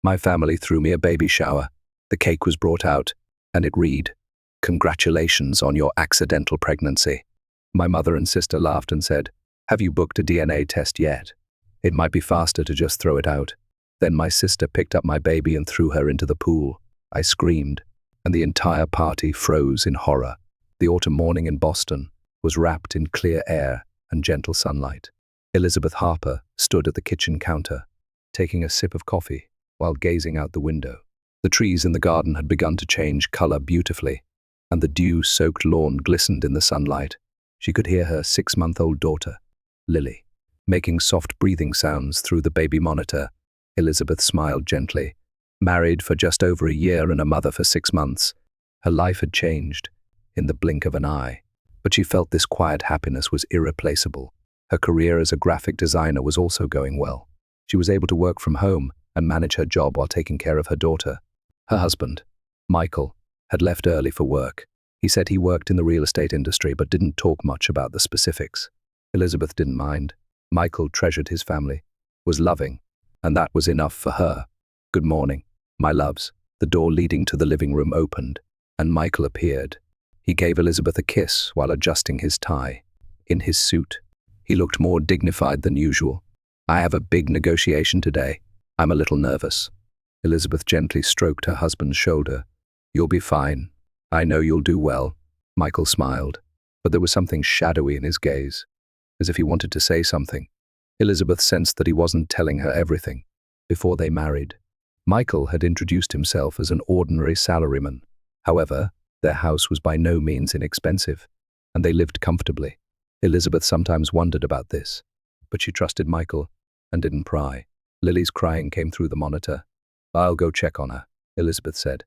My family threw me a baby shower. The cake was brought out, and it read, "Congratulations on your accidental pregnancy." My mother and sister laughed and said, "Have you booked a DNA test yet? It might be faster to just throw it out." Then my sister picked up my baby and threw her into the pool. I screamed, and the entire party froze in horror. The autumn morning in Boston was wrapped in clear air and gentle sunlight. Elizabeth Harper stood at the kitchen counter, taking a sip of coffee while gazing out the window. The trees in the garden had begun to change color beautifully, and the dew-soaked lawn glistened in the sunlight. She could hear her 6-month-old daughter, Lily, making soft breathing sounds through the baby monitor. Elizabeth smiled gently. Married for just over a year and a mother for 6 months, her life had changed in the blink of an eye. But she felt this quiet happiness was irreplaceable. Her career as a graphic designer was also going well. She was able to work from home and manage her job while taking care of her daughter. Her husband, Michael, had left early for work. He said he worked in the real estate industry but didn't talk much about the specifics. Elizabeth didn't mind. Michael treasured his family, was loving, and that was enough for her. "Good morning, my loves." The door leading to the living room opened, and Michael appeared. He gave Elizabeth a kiss while adjusting his tie. In his suit, he looked more dignified than usual. "I have a big negotiation today. I'm a little nervous." Elizabeth gently stroked her husband's shoulder. "You'll be fine. I know you'll do well." Michael smiled, but there was something shadowy in his gaze, as if he wanted to say something. Elizabeth sensed that he wasn't telling her everything. Before they married, Michael had introduced himself as an ordinary salaryman. However, their house was by no means inexpensive, and they lived comfortably. Elizabeth sometimes wondered about this, but she trusted Michael and didn't pry. Lily's crying came through the monitor. "I'll go check on her," Elizabeth said,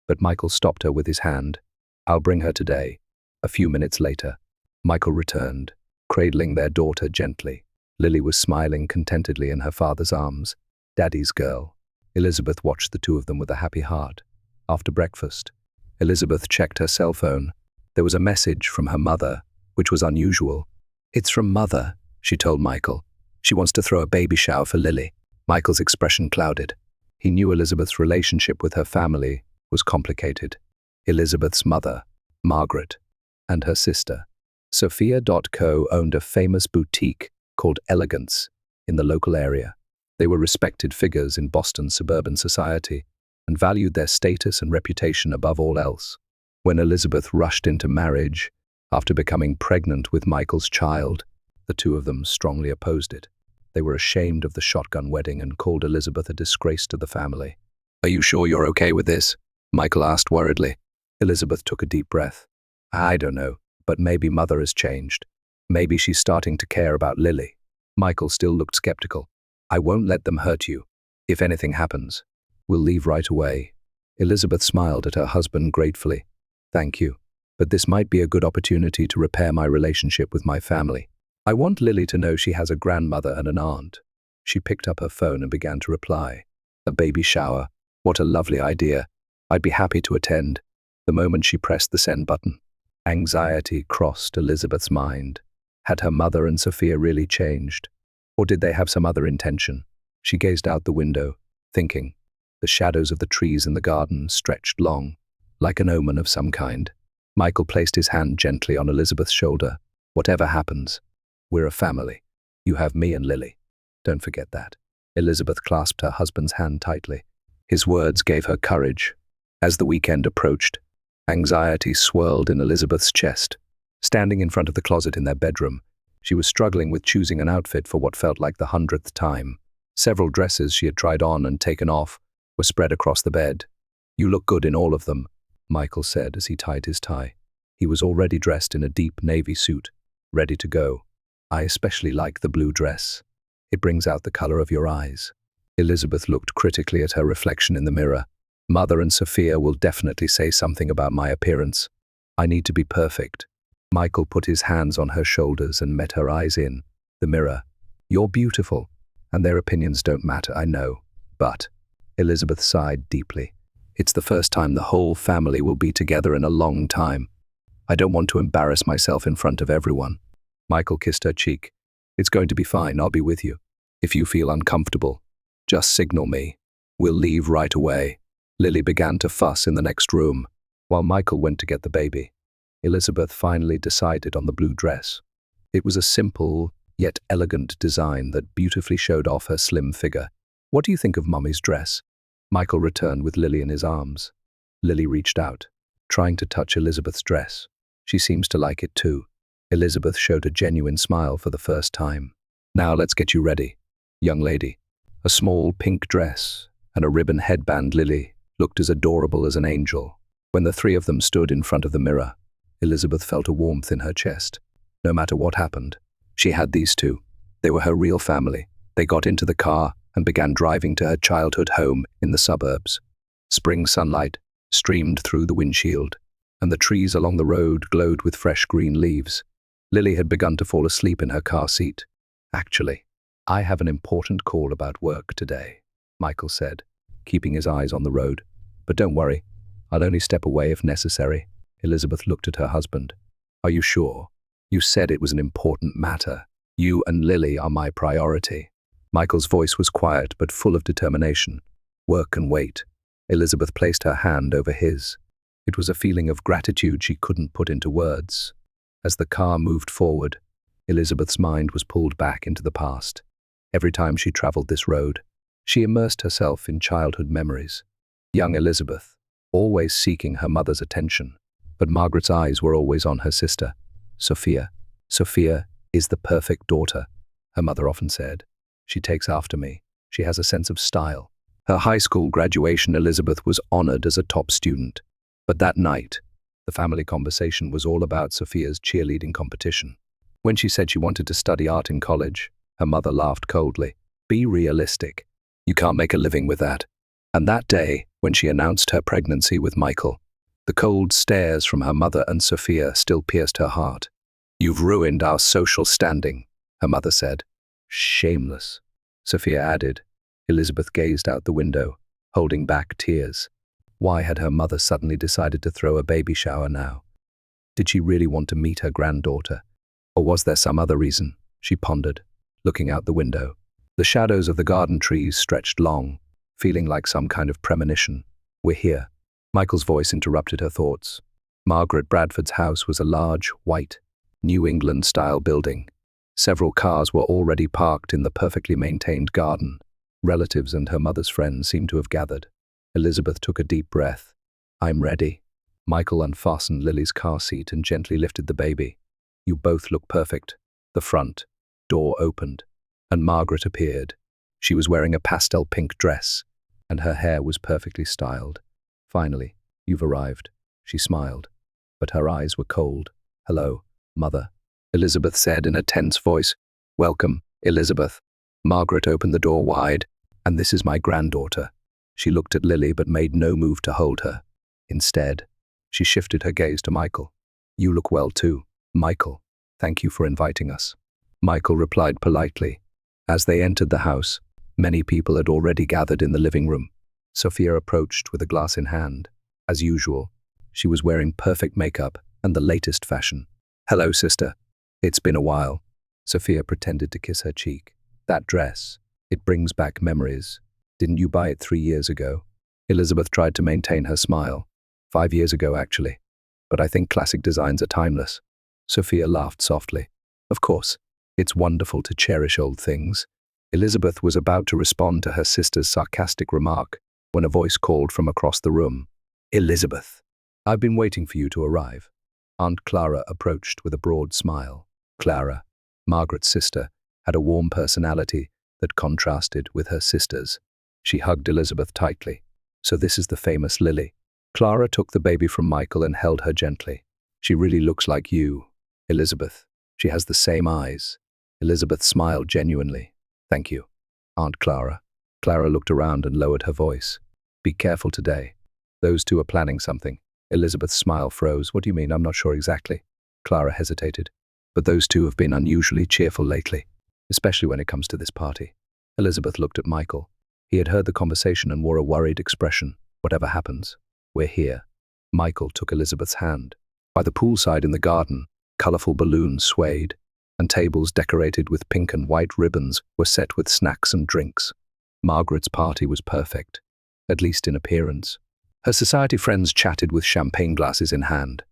but Michael stopped her with his hand. "I'll bring her today." A few minutes later, Michael returned, cradling their daughter gently. Lily was smiling contentedly in her father's arms. Daddy's girl. Elizabeth watched the two of them with a happy heart. After breakfast, Elizabeth checked her cell phone. There was a message from her mother, which was unusual. "It's from Mother," she told Michael. "She wants to throw a baby shower for Lily." Michael's expression clouded. He knew Elizabeth's relationship with her family was complicated. Elizabeth's mother, Margaret, and her sister, Sophia.co, owned a famous boutique called Elegance in the local area. They were respected figures in Boston's suburban society and valued their status and reputation above all else. When Elizabeth rushed into marriage after becoming pregnant with Michael's child, the two of them strongly opposed it. They were ashamed of the shotgun wedding and called Elizabeth a disgrace to the family. "Are you sure you're okay with this?" Michael asked worriedly. Elizabeth took a deep breath. "I don't know, but maybe Mother has changed. Maybe she's starting to care about Lily." Michael still looked skeptical. "I won't let them hurt you. If anything happens, we'll leave right away." Elizabeth smiled at her husband gratefully. "Thank you, but this might be a good opportunity to repair my relationship with my family. I want Lily to know she has a grandmother and an aunt." She picked up her phone and began to reply. "A baby shower. What a lovely idea. I'd be happy to attend." The moment she pressed the send button, anxiety crossed Elizabeth's mind. Had her mother and Sophia really changed? Or did they have some other intention? She gazed out the window, thinking. The shadows of the trees in the garden stretched long, like an omen of some kind. Michael placed his hand gently on Elizabeth's shoulder. "Whatever happens, we're a family. You have me and Lily. Don't forget that." Elizabeth clasped her husband's hand tightly. His words gave her courage. As the weekend approached, anxiety swirled in Elizabeth's chest. Standing in front of the closet in their bedroom, she was struggling with choosing an outfit for what felt like the 100th time. Several dresses she had tried on and taken off were spread across the bed. "You look good in all of them," Michael said as he tied his tie. He was already dressed in a deep navy suit, ready to go. "I especially like the blue dress. It brings out the color of your eyes." Elizabeth looked critically at her reflection in the mirror. "Mother and Sophia will definitely say something about my appearance. I need to be perfect." Michael put his hands on her shoulders and met her eyes in the mirror. "You're beautiful, and their opinions don't matter, I know. But," Elizabeth sighed deeply, "it's the first time the whole family will be together in a long time. I don't want to embarrass myself in front of everyone." Michael kissed her cheek. "It's going to be fine, I'll be with you. If you feel uncomfortable, just signal me." We'll leave right away. Lily began to fuss in the next room, while Michael went to get the baby. Elizabeth finally decided on the blue dress. It was a simple, yet elegant design that beautifully showed off her slim figure. What do you think of Mummy's dress? Michael returned with Lily in his arms. Lily reached out, trying to touch Elizabeth's dress. She seems to like it too. Elizabeth showed a genuine smile for the first time. Now let's get you ready, young lady. A small pink dress and a ribbon headband. Lily looked as adorable as an angel. When the three of them stood in front of the mirror, Elizabeth felt a warmth in her chest. No matter what happened, she had these two. They were her real family. They got into the car and began driving to her childhood home in the suburbs. Spring sunlight streamed through the windshield, and the trees along the road glowed with fresh green leaves. Lily had begun to fall asleep in her car seat. Actually, I have an important call about work today, Michael said, keeping his eyes on the road. But don't worry, I'll only step away if necessary. Elizabeth looked at her husband. Are you sure? You said it was an important matter. You and Lily are my priority. Michael's voice was quiet but full of determination. Work can wait. Elizabeth placed her hand over his. It was a feeling of gratitude she couldn't put into words. As the car moved forward, Elizabeth's mind was pulled back into the past. Every time she traveled this road, she immersed herself in childhood memories. Young Elizabeth, always seeking her mother's attention. But Margaret's eyes were always on her sister, Sophia. Sophia is the perfect daughter, her mother often said. She takes after me. She has a sense of style. Her high school graduation, Elizabeth was honored as a top student. But that night, the family conversation was all about Sophia's cheerleading competition. When she said she wanted to study art in college, her mother laughed coldly. Be realistic. You can't make a living with that. And that day, when she announced her pregnancy with Michael, the cold stares from her mother and Sophia still pierced her heart. You've ruined our social standing, her mother said. Shameless, Sophia added. Elizabeth gazed out the window, holding back tears. Why had her mother suddenly decided to throw a baby shower now? Did she really want to meet her granddaughter? Or was there some other reason? She pondered, looking out the window. The shadows of the garden trees stretched long, feeling like some kind of premonition. We're here. Michael's voice interrupted her thoughts. Margaret Bradford's house was a large, white, New England-style building. Several cars were already parked in the perfectly maintained garden. Relatives and her mother's friends seemed to have gathered. Elizabeth took a deep breath. I'm ready. Michael unfastened Lily's car seat and gently lifted the baby. You both look perfect. The front door opened, and Margaret appeared. She was wearing a pastel pink dress, and her hair was perfectly styled. Finally, you've arrived. She smiled, but her eyes were cold. Hello, Mother, Elizabeth said in a tense voice. Welcome, Elizabeth. Margaret opened the door wide. And this is my granddaughter. She looked at Lily but made no move to hold her. Instead, she shifted her gaze to Michael. You look well too, Michael. Thank you for inviting us. Michael replied politely. As they entered the house, many people had already gathered in the living room. Sophia approached with a glass in hand. As usual, she was wearing perfect makeup and the latest fashion. Hello, sister. It's been a while. Sophia pretended to kiss her cheek. That dress, it brings back memories. Didn't you buy it 3 years ago? Elizabeth tried to maintain her smile. 5 years ago, actually. But I think classic designs are timeless. Sophia laughed softly. Of course, it's wonderful to cherish old things. Elizabeth was about to respond to her sister's sarcastic remark when a voice called from across the room. Elizabeth, I've been waiting for you to arrive. Aunt Clara approached with a broad smile. Clara, Margaret's sister, had a warm personality that contrasted with her sister's. She hugged Elizabeth tightly. So this is the famous Lily. Clara took the baby from Michael and held her gently. She really looks like you, Elizabeth. She has the same eyes. Elizabeth smiled genuinely. Thank you, Aunt Clara. Clara looked around and lowered her voice. Be careful today. Those two are planning something. Elizabeth's smile froze. What do you mean? I'm not sure exactly. Clara hesitated. But those two have been unusually cheerful lately, especially when it comes to this party. Elizabeth looked at Michael. He had heard the conversation and wore a worried expression. Whatever happens, we're here. Michael took Elizabeth's hand. By the poolside in the garden, colorful balloons swayed, and tables decorated with pink and white ribbons were set with snacks and drinks. Margaret's party was perfect. at least in appearance. Her society friends chatted with champagne glasses in hand,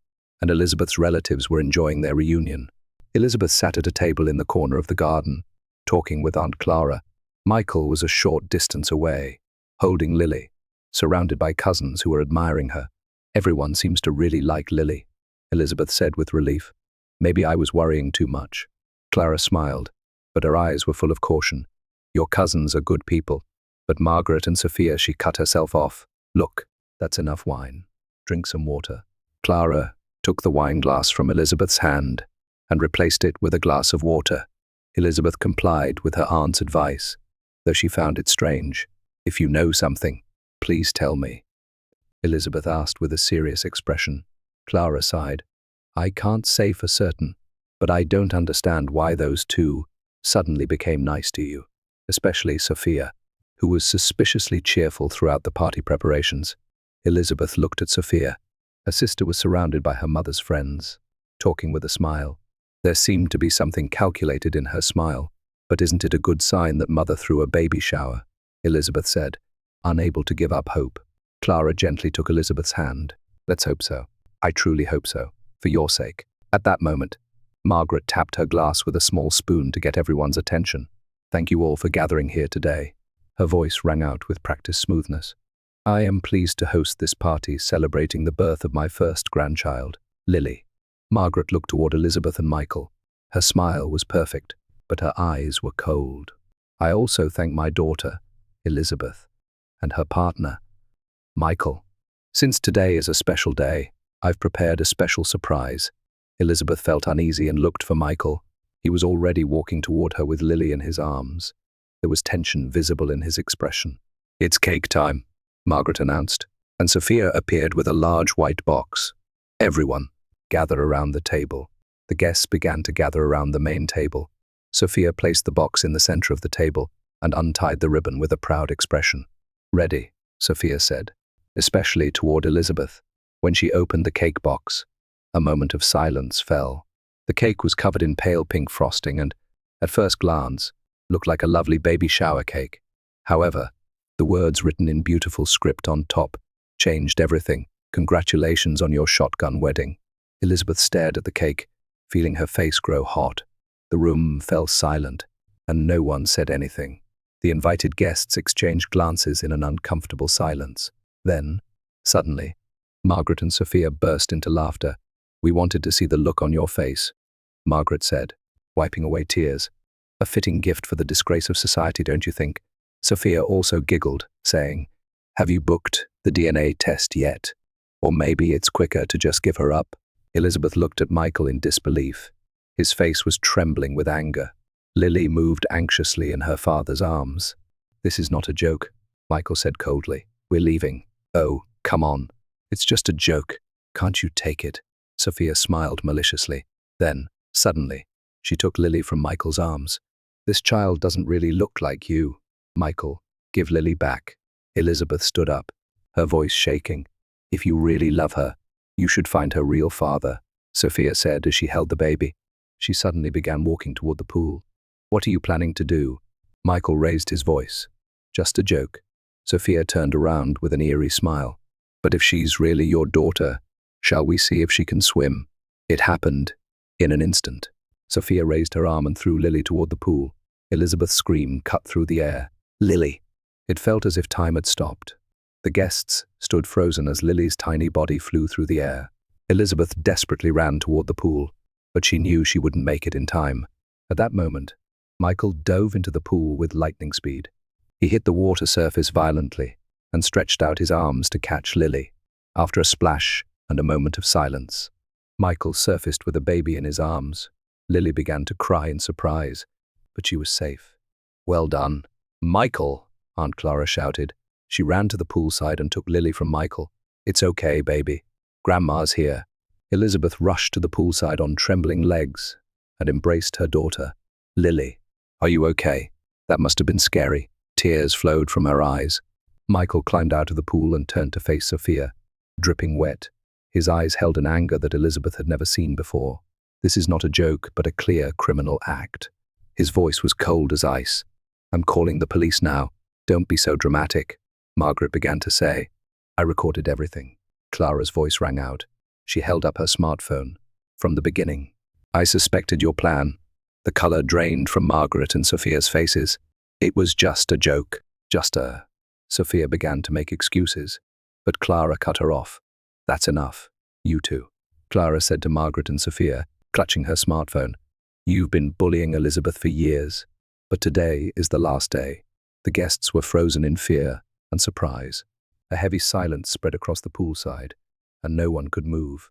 and Elizabeth's relatives were enjoying their reunion. Elizabeth sat at a table in the corner of the garden, talking with Aunt Clara. Michael was a short distance away, holding Lily, surrounded by cousins who were admiring her. Everyone seems to really like Lily, Elizabeth said with relief. Maybe I was worrying too much. Clara smiled, but her eyes were full of caution. Your cousins are good people. But Margaret and Sophia, she cut herself off. Look, that's enough wine. Drink some water. Clara took the wine glass from Elizabeth's hand and replaced it with a glass of water. Elizabeth complied with her aunt's advice, though she found it strange. If you know something, please tell me, Elizabeth asked with a serious expression. Clara sighed. I can't say for certain, but I don't understand why those two suddenly became nice to you, especially Sophia, who was suspiciously cheerful throughout the party preparations. Elizabeth looked at Sophia. Her sister was surrounded by her mother's friends, talking with a smile. There seemed to be something calculated in her smile. But isn't it a good sign that mother threw a baby shower? Elizabeth said, unable to give up hope. Clara gently took Elizabeth's hand. Let's hope so. I truly hope so, for your sake. At that moment, Margaret tapped her glass with a small spoon to get everyone's attention. Thank you all for gathering here today. Her voice rang out with practiced smoothness. I am pleased to host this party celebrating the birth of my first grandchild, Lily. Margaret looked toward Elizabeth and Michael. Her smile was perfect, but her eyes were cold. I also thank my daughter, Elizabeth, and her partner, Michael. Since today is a special day, I've prepared a special surprise. Elizabeth felt uneasy and looked for Michael. He was already walking toward her with Lily in his arms. There was tension visible in his expression. It's cake time, Margaret announced, and Sophia appeared with a large white box. Everyone gathered around the table. The guests began to gather around the main table. Sophia placed the box in the center of the table and untied the ribbon with a proud expression. Ready, Sophia said, especially toward Elizabeth. When she opened the cake box, a moment of silence fell. The cake was covered in pale pink frosting and, at first glance, looked like a lovely baby shower cake. However, the words written in beautiful script on top changed everything. Congratulations on your shotgun wedding. Elizabeth stared at the cake, feeling her face grow hot. The room fell silent, and no one said anything. The invited guests exchanged glances in an uncomfortable silence. Then, suddenly, Margaret and Sophia burst into laughter. We wanted to see the look on your face, Margaret said, wiping away tears. A fitting gift for the disgrace of society, don't you think? Sophia also giggled, saying, have you booked the DNA test yet? Or maybe it's quicker to just give her up? Elizabeth looked at Michael in disbelief. His face was trembling with anger. Lily moved anxiously in her father's arms. This is not a joke, Michael said coldly. We're leaving. Oh, come on. It's just a joke. Can't you take it? Sophia smiled maliciously. Then, suddenly, she took Lily from Michael's arms. This child doesn't really look like you. Michael, give Lily back. Elizabeth stood up, her voice shaking. If you really love her, you should find her real father, Sophia said as she held the baby. She suddenly began walking toward the pool. What are you planning to do? Michael raised his voice. Just a joke. Sophia turned around with an eerie smile. But if she's really your daughter, shall we see if she can swim? It happened in an instant. Sophia raised her arm and threw Lily toward the pool. Elizabeth's scream cut through the air. Lily! It felt as if time had stopped. The guests stood frozen as Lily's tiny body flew through the air. Elizabeth desperately ran toward the pool, but she knew she wouldn't make it in time. At that moment, Michael dove into the pool with lightning speed. He hit the water surface violently and stretched out his arms to catch Lily. After a splash and a moment of silence, Michael surfaced with a baby in his arms. Lily began to cry in surprise, but she was safe. Well done, Michael, Aunt Clara shouted. She ran to the poolside and took Lily from Michael. It's okay, baby. Grandma's here. Elizabeth rushed to the poolside on trembling legs and embraced her daughter. Lily, are you okay? That must have been scary. Tears flowed from her eyes. Michael climbed out of the pool and turned to face Sophia, dripping wet. His eyes held an anger that Elizabeth had never seen before. This is not a joke, but a clear criminal act. His voice was cold as ice. I'm calling the police now. Don't be so dramatic. Margaret began to say. I recorded everything. Clara's voice rang out. She held up her smartphone. From the beginning. I suspected your plan. The color drained from Margaret and Sophia's faces. It was just a joke. Sophia began to make excuses, but Clara cut her off. That's enough. You two. Clara said to Margaret and Sophia, clutching her smartphone. You've been bullying Elizabeth for years, but today is the last day. The guests were frozen in fear and surprise. A heavy silence spread across the poolside, and no one could move.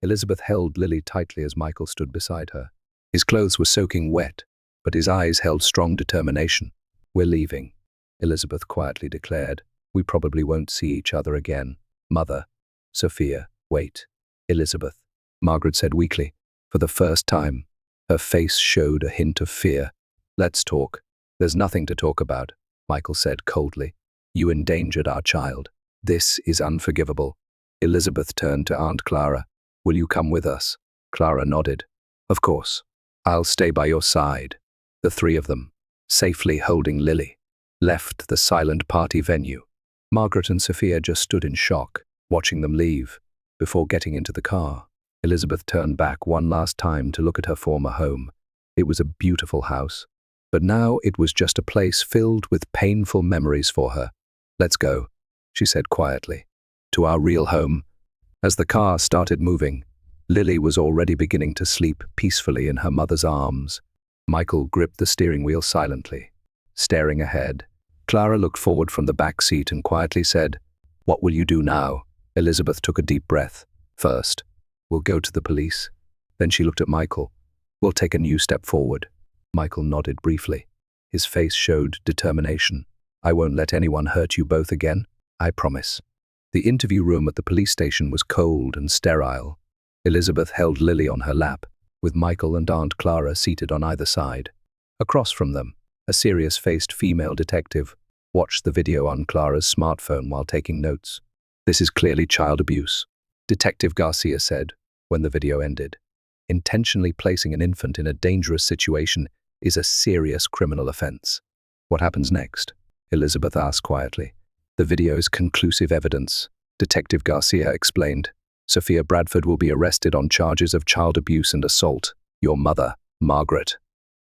Elizabeth held Lily tightly as Michael stood beside her. His clothes were soaking wet, but his eyes held strong determination. We're leaving, Elizabeth quietly declared. We probably won't see each other again. Mother. Sophia. Wait. Elizabeth. Margaret said weakly. For the first time, her face showed a hint of fear. Let's talk. There's nothing to talk about, Michael said coldly. You endangered our child. This is unforgivable. Elizabeth turned to Aunt Clara. Will you come with us? Clara nodded. Of course. I'll stay by your side. The three of them, safely holding Lily, left the silent party venue. Margaret and Sophia just stood in shock, watching them leave. Before getting into the car, Elizabeth turned back one last time to look at her former home. It was a beautiful house, but now it was just a place filled with painful memories for her. Let's go, she said quietly, to our real home. As the car started moving, Lily was already beginning to sleep peacefully in her mother's arms. Michael gripped the steering wheel silently, staring ahead. Clara looked forward from the back seat and quietly said, What will you do now? Elizabeth took a deep breath. First, we'll go to the police. Then she looked at Michael. We'll take a new step forward. Michael nodded briefly. His face showed determination. I won't let anyone hurt you both again. I promise. The interview room at the police station was cold and sterile. Elizabeth held Lily on her lap, with Michael and Aunt Clara seated on either side. Across from them, a serious-faced female detective watched the video on Clara's smartphone while taking notes. This is clearly child abuse, Detective Garcia said when the video ended. Intentionally placing an infant in a dangerous situation is a serious criminal offense. What happens next? Elizabeth asked quietly. The video is conclusive evidence, Detective Garcia explained. Sophia Bradford will be arrested on charges of child abuse and assault. Your mother, Margaret,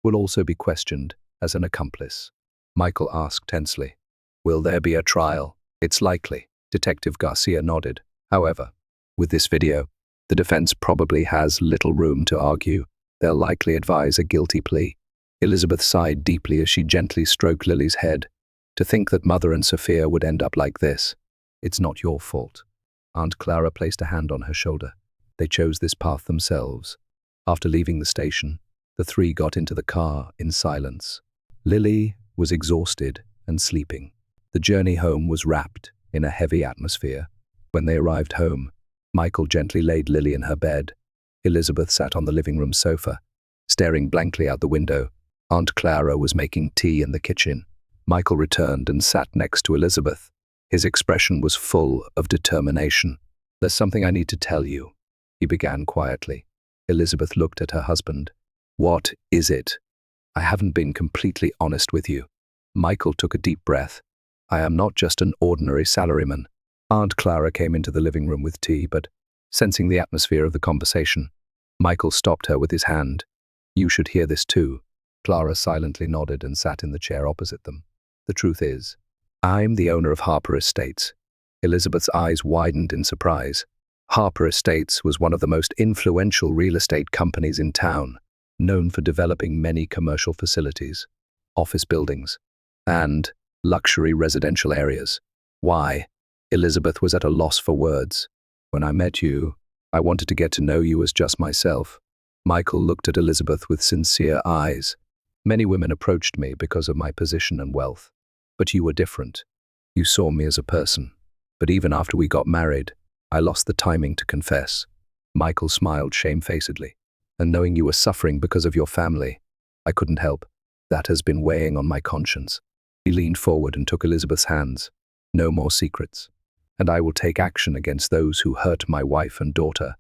will also be questioned as an accomplice. Michael asked tensely. Will there be a trial? It's likely, Detective Garcia nodded. However, with this video, the defense probably has little room to argue. They'll likely advise a guilty plea. Elizabeth sighed deeply as she gently stroked Lily's head. To think that Mother and Sophia would end up like this. It's not your fault. Aunt Clara placed a hand on her shoulder. They chose this path themselves. After leaving the station, the three got into the car in silence. Lily was exhausted and sleeping. The journey home was wrapped in a heavy atmosphere. When they arrived home, Michael gently laid Lily in her bed. Elizabeth sat on the living room sofa, staring blankly out the window. Aunt Clara was making tea in the kitchen. Michael returned and sat next to Elizabeth. His expression was full of determination. There's something I need to tell you, he began quietly. Elizabeth looked at her husband. What is it? I haven't been completely honest with you. Michael took a deep breath. I am not just an ordinary salaryman. Aunt Clara came into the living room with tea, but, sensing the atmosphere of the conversation, Michael stopped her with his hand. You should hear this too. Clara silently nodded and sat in the chair opposite them. The truth is, I'm the owner of Harper Estates. Elizabeth's eyes widened in surprise. Harper Estates was one of the most influential real estate companies in town, known for developing many commercial facilities, office buildings, and luxury residential areas. Why? Elizabeth was at a loss for words. When I met you, I wanted to get to know you as just myself. Michael looked at Elizabeth with sincere eyes. Many women approached me because of my position and wealth. But you were different. You saw me as a person. But even after we got married, I lost the timing to confess. Michael smiled shamefacedly. And knowing you were suffering because of your family, I couldn't help. That has been weighing on my conscience. He leaned forward and took Elizabeth's hands. No more secrets. And I will take action against those who hurt my wife and daughter.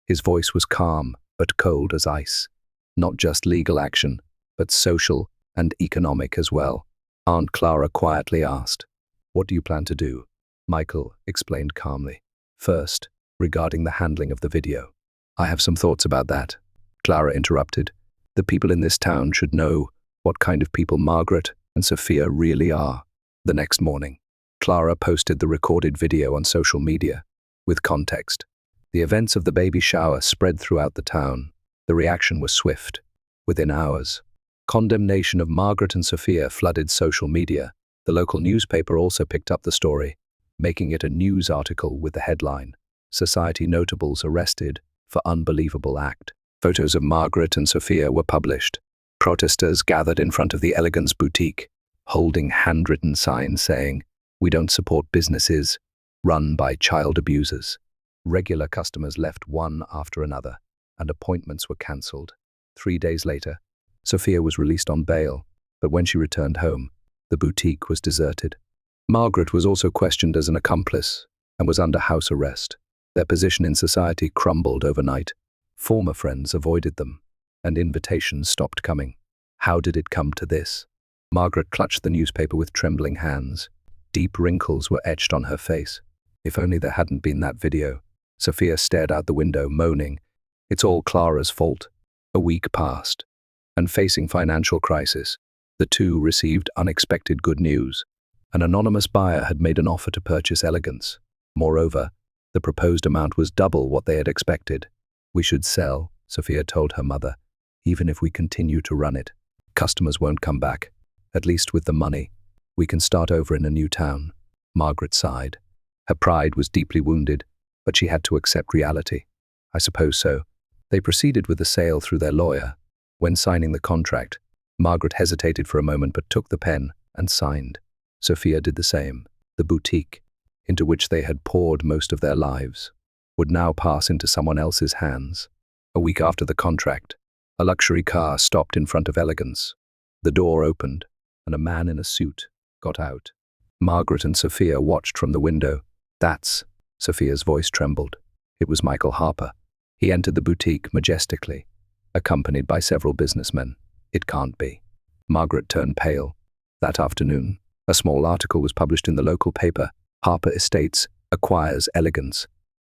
His voice was calm, but cold as ice. Not just legal action, but social and economic as well. Aunt Clara quietly asked, What do you plan to do? Michael explained calmly. First, regarding the handling of the video. I have some thoughts about that. Clara interrupted. The people in this town should know what kind of people Margaret and Sophia really are. The next morning, Clara posted the recorded video on social media. With context, the events of the baby shower spread throughout the town. The reaction was swift. Within hours, condemnation of Margaret and Sophia flooded social media. The local newspaper also picked up the story, making it a news article with the headline, "Society Notables Arrested for Unbelievable Act." Photos of Margaret and Sophia were published. Protesters gathered in front of the Elegance boutique, holding handwritten signs saying, "We don't support businesses run by child abusers." Regular customers left one after another, and appointments were cancelled. 3 days later, Sophia was released on bail, but when she returned home, the boutique was deserted. Margaret was also questioned as an accomplice and was under house arrest. Their position in society crumbled overnight. Former friends avoided them, and invitations stopped coming. How did it come to this? Margaret clutched the newspaper with trembling hands. Deep wrinkles were etched on her face. If only there hadn't been that video. Sophia stared out the window, moaning, "It's all Clara's fault." A week passed, and facing financial crisis, the two received unexpected good news. An anonymous buyer had made an offer to purchase Elegance. Moreover, the proposed amount was double what they had expected. "We should sell," Sophia told her mother, "even if we continue to run it. Customers won't come back. At least with the money, we can start over in a new town." Margaret sighed. Her pride was deeply wounded, but she had to accept reality. "I suppose so." They proceeded with the sale through their lawyer. When signing the contract, Margaret hesitated for a moment but took the pen and signed. Sophia did the same. The boutique, into which they had poured most of their lives, would now pass into someone else's hands. A week after the contract, a luxury car stopped in front of Elegance. The door opened, and a man in a suit got out. Margaret and Sophia watched from the window. "That's..." Sophia's voice trembled. It was Michael Harper. He entered the boutique majestically, accompanied by several businessmen. "It can't be." Margaret turned pale. That afternoon, a small article was published in the local paper. Harper Estates acquires Elegance.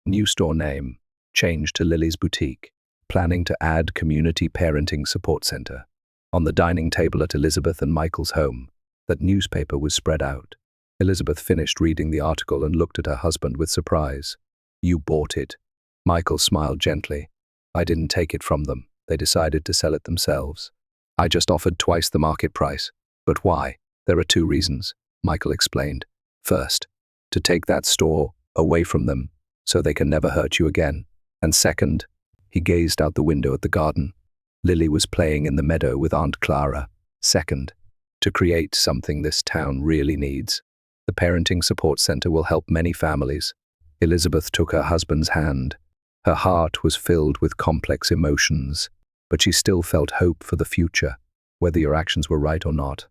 New store name changed to Lily's Boutique. Planning to add community parenting support center. On the dining table at Elizabeth and Michael's home, that newspaper was spread out. Elizabeth finished reading the article and looked at her husband with surprise. "You bought it." Michael smiled gently. "I didn't take it from them. They decided to sell it themselves. I just offered twice the market price." "But why?" "There are 2 reasons," Michael explained. "First, to take that store away from them so they can never hurt you again. And second," he gazed out the window at the garden. Lily was playing in the meadow with Aunt Clara. "Second, to create something this town really needs. The parenting support center will help many families." Elizabeth took her husband's hand. Her heart was filled with complex emotions, but she still felt hope for the future, whether your actions were right or not.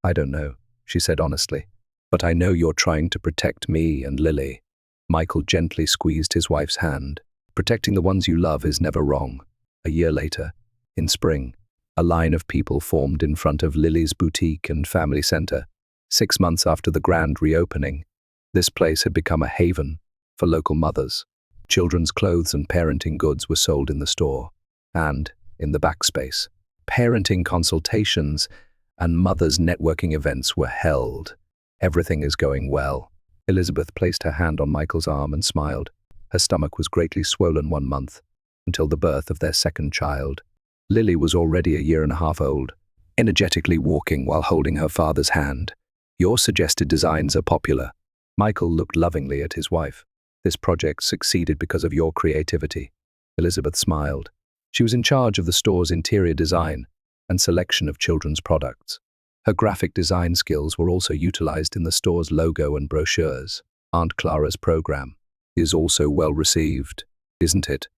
"I don't know," she said honestly, "but I know you're trying to protect me and Lily." Michael gently squeezed his wife's hand. "Protecting the ones you love is never wrong." A year later, in spring, a line of people formed in front of Lily's Boutique and Family Center. 6 months after the grand reopening, this place had become a haven for local mothers. Children's clothes and parenting goods were sold in the store, and, in the backspace, parenting consultations and mothers' networking events were held. "Everything is going well." Elizabeth placed her hand on Michael's arm and smiled. Her stomach was greatly swollen 1 month, until the birth of their second child. Lily was already a 1.5 years old, energetically walking while holding her father's hand. "Your suggested designs are popular." Michael looked lovingly at his wife. "This project succeeded because of your creativity." Elizabeth smiled. She was in charge of the store's interior design and selection of children's products. Her graphic design skills were also utilized in the store's logo and brochures. "Aunt Clara's program is also well received, isn't it?"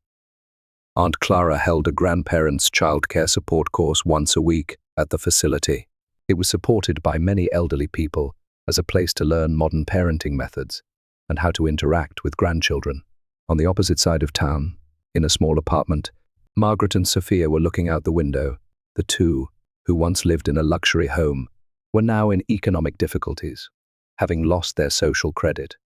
Aunt Clara held a grandparents' childcare support course once a week at the facility. It was supported by many elderly people as a place to learn modern parenting methods and how to interact with grandchildren. On the opposite side of town, in a small apartment, Margaret and Sophia were looking out the window. The two, who once lived in a luxury home, were now in economic difficulties. having lost their social credit.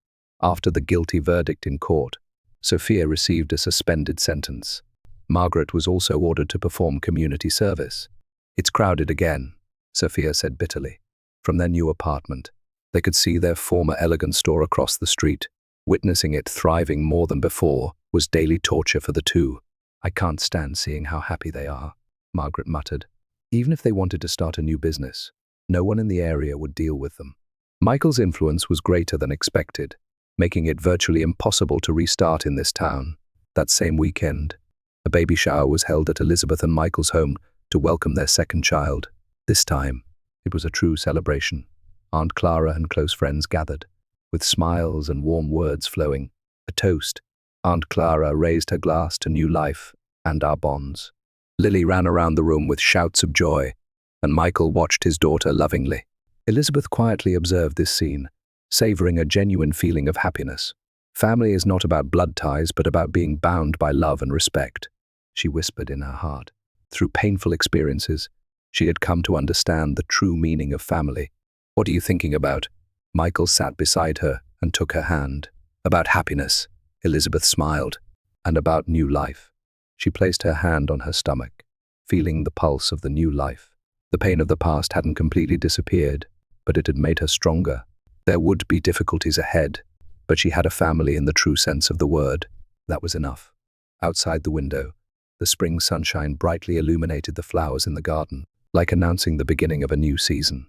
After the guilty verdict in court, Sophia received a suspended sentence. Margaret was also ordered to perform community service. "It's crowded again," Sophia said bitterly. From their new apartment, they could see their former elegant store across the street. Witnessing it thriving more than before was daily torture for the two. "I can't stand seeing how happy they are," Margaret muttered. Even if they wanted to start a new business, no one in the area would deal with them. Michael's influence was greater than expected, making it virtually impossible to restart in this town. That same weekend, a baby shower was held at Elizabeth and Michael's home to welcome their second child. This time, it was a true celebration. Aunt Clara and close friends gathered, with smiles and warm words flowing. A toast. Aunt Clara raised her glass to new life and our bonds. Lily ran around the room with shouts of joy, and Michael watched his daughter lovingly. Elizabeth quietly observed this scene, savoring a genuine feeling of happiness. "Family is not about blood ties, but about being bound by love and respect," she whispered in her heart. Through painful experiences, she had come to understand the true meaning of family. "What are you thinking about?" Michael sat beside her and took her hand. "About happiness," Elizabeth smiled, "and about new life." She placed her hand on her stomach, feeling the pulse of the new life. The pain of the past hadn't completely disappeared, but it had made her stronger. There would be difficulties ahead, but she had a family in the true sense of the word. That was enough. Outside the window, the spring sunshine brightly illuminated the flowers in the garden, like announcing the beginning of a new season.